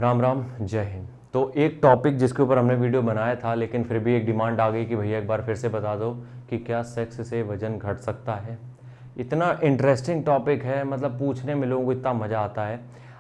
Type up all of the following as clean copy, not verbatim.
राम राम, जय हिंद। तो एक टॉपिक जिसके ऊपर हमने वीडियो बनाया था, लेकिन फिर भी एक डिमांड आ गई कि भैया एक बार फिर से बता दो कि क्या सेक्स से वजन घट सकता है। इतना इंटरेस्टिंग टॉपिक है, मतलब पूछने में लोगों को इतना मज़ा आता है।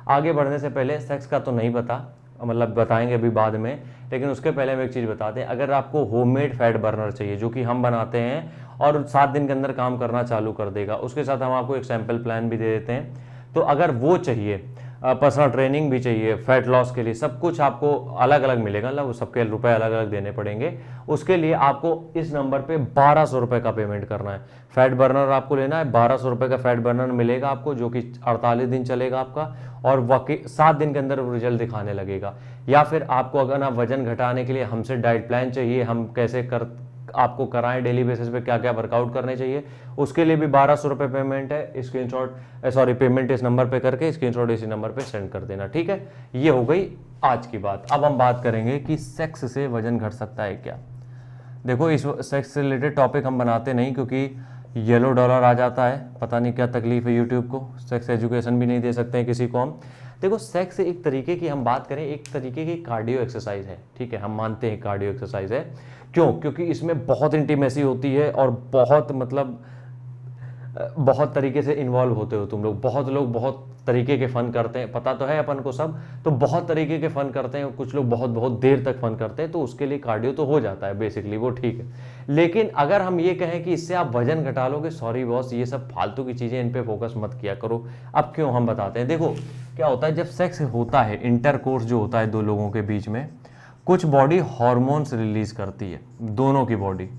आगे बढ़ने से पहले सेक्स का तो नहीं पता, मतलब बताएंगे अभी बाद में, लेकिन उसके पहले हम एक चीज़ बताते हैं। अगर आपको होममेड फैट बर्नर चाहिए जो कि हम बनाते हैं और 7 दिन के अंदर काम करना चालू कर देगा, उसके साथ हम आपको एक सैम्पल प्लान भी दे देते हैं। तो अगर वो चाहिए, पर्सनल ट्रेनिंग भी चाहिए, फैट लॉस के लिए, सब कुछ आपको अलग अलग मिलेगा, मतलब सबके रुपए अलग अलग देने पड़ेंगे। उसके लिए आपको इस नंबर पे 1200 रुपये का पेमेंट करना है। फैट बर्नर आपको लेना है, 1200 रुपये का फैट बर्नर मिलेगा आपको, जो कि 48 दिन चलेगा आपका, और वाकई 7 दिन के अंदर रिजल्ट दिखाने लगेगा। या फिर आपको अगर ना वजन घटाने के लिए हमसे डाइट प्लान चाहिए, हम कैसे कर आपको कराएं, डेली बेसिस पे क्या क्या वर्कआउट करने चाहिए, उसके लिए भी 1200 रुपये पेमेंट है। पेमेंट इस नंबर पे करके स्क्रीनशॉट इसी नंबर पे सेंड कर देना, ठीक है। ये हो गई आज की बात। अब हम बात करेंगे कि सेक्स से वजन घट सकता है क्या। देखो, इस सेक्स से रिलेटेड टॉपिक हम बनाते नहीं, क्योंकि येलो डॉलर आ जाता है, पता नहीं क्या तकलीफ है यूट्यूब को। सेक्स एजुकेशन भी नहीं दे सकते हैं किसी को हम। देखो, सेक्स एक तरीके की, हम बात करें, एक तरीके की कार्डियो एक्सरसाइज है, ठीक है, हम मानते हैं कार्डियो एक्सरसाइज है। क्यों? क्योंकि इसमें बहुत इंटीमेसी होती है और बहुत, मतलब बहुत तरीके से इन्वॉल्व होते हो तुम लोग। बहुत लोग बहुत तरीके के फन करते हैं, पता तो है अपन को सब, तो बहुत तरीके के फन करते हैं। कुछ लोग बहुत बहुत देर तक फन करते हैं, तो उसके लिए कार्डियो तो हो जाता है बेसिकली, वो ठीक है। लेकिन अगर हम ये कहें कि इससे आप वजन घटा लोगे, सॉरी बॉस, ये सब फालतू की चीजें, इन पे फोकस मत किया करो। अब क्यों, हम बताते हैं। देखो क्या होता है, जब सेक्स होता है, इंटरकोर्स जो होता है दो लोगों के बीच में, कुछ बॉडी हॉर्मोन्स रिलीज करती है, दोनों की बॉडी,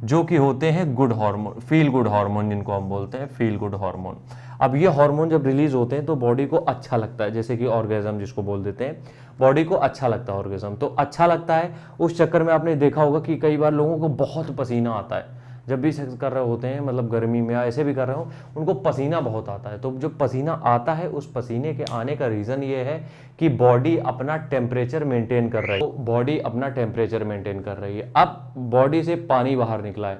जो कि होते हैं good hormone, feel good hormone, जिनको हम बोलते हैं फील गुड हार्मोन। अब ये हार्मोन जब रिलीज होते हैं तो बॉडी को अच्छा लगता है, जैसे कि ऑर्गेजम जिसको बोल देते हैं, बॉडी को अच्छा लगता है ऑर्गेजम, तो अच्छा लगता है। उस चक्कर में आपने देखा होगा कि कई बार लोगों को बहुत पसीना आता है जब भी सेक्स कर रहे होते हैं, मतलब गर्मी में या ऐसे भी कर रहे हो, उनको पसीना बहुत आता है। तो जो पसीना आता है, उस पसीने के आने का रीज़न ये है कि बॉडी अपना टेम्परेचर मेंटेन कर रही है। तो बॉडी अपना टेम्परेचर मेंटेन कर रही है। अब बॉडी से पानी बाहर निकला है,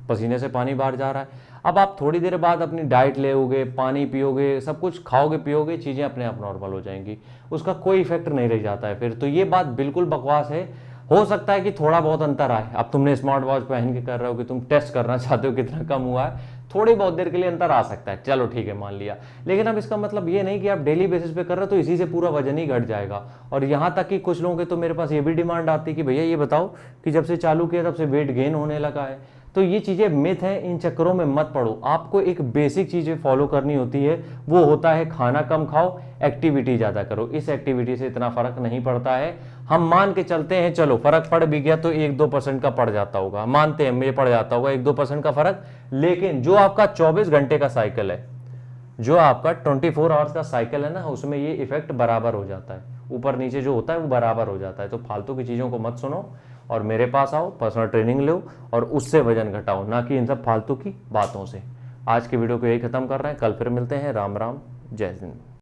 पसीने से पानी बाहर जा रहा है। अब आप थोड़ी देर बाद अपनी डाइट लेओगे, पानी पियोगे, सब कुछ खाओगे पियोगे, चीज़ें अपने आप नॉर्मल हो जाएंगी, उसका कोई इफेक्ट नहीं रह जाता है फिर। तो ये बात बिल्कुल बकवास है। हो सकता है कि थोड़ा बहुत अंतर आए, अब तुमने स्मार्ट वॉच पहन के कर रहे हो कि तुम टेस्ट करना चाहते हो कितना कम हुआ है, थोड़ी बहुत देर के लिए अंतर आ सकता है, चलो ठीक है, मान लिया। लेकिन अब इसका मतलब ये नहीं कि आप डेली बेसिस पे कर रहे हो तो इसी से पूरा वजन ही घट जाएगा। और यहाँ तक कि कुछ लोगों के तो मेरे पास ये भी डिमांड आती है कि भैया ये बताओ कि जब से चालू किया तब से वेट गेन होने लगा है। तो ये चीज़ें मिथ हैं, इन चक्करों में मत पड़ो। आपको एक बेसिक चीज़ें फॉलो करनी होती है, वो होता है खाना कम खाओ, एक्टिविटी ज़्यादा करो। इस एक्टिविटी से इतना फर्क नहीं पड़ता है। हम मान के चलते हैं, चलो फर्क पड़ भी गया तो 1-2% का पड़ जाता होगा, मानते हैं ये पड़ जाता होगा 1-2% का फर्क। लेकिन जो आपका 24 घंटे का साइकिल है, जो आपका 24 आवर्स का साइकिल है ना, उसमें ये इफेक्ट बराबर हो जाता है, ऊपर नीचे जो होता है वो बराबर हो जाता है। तो फालतू की चीज़ों को मत सुनो और मेरे पास आओ, पर्सनल ट्रेनिंग लो और उससे वजन घटाओ, ना कि इन सब फालतू की बातों से। आज की वीडियो को यही खत्म कर रहे हैं, कल फिर मिलते हैं। राम राम, जय हिंद।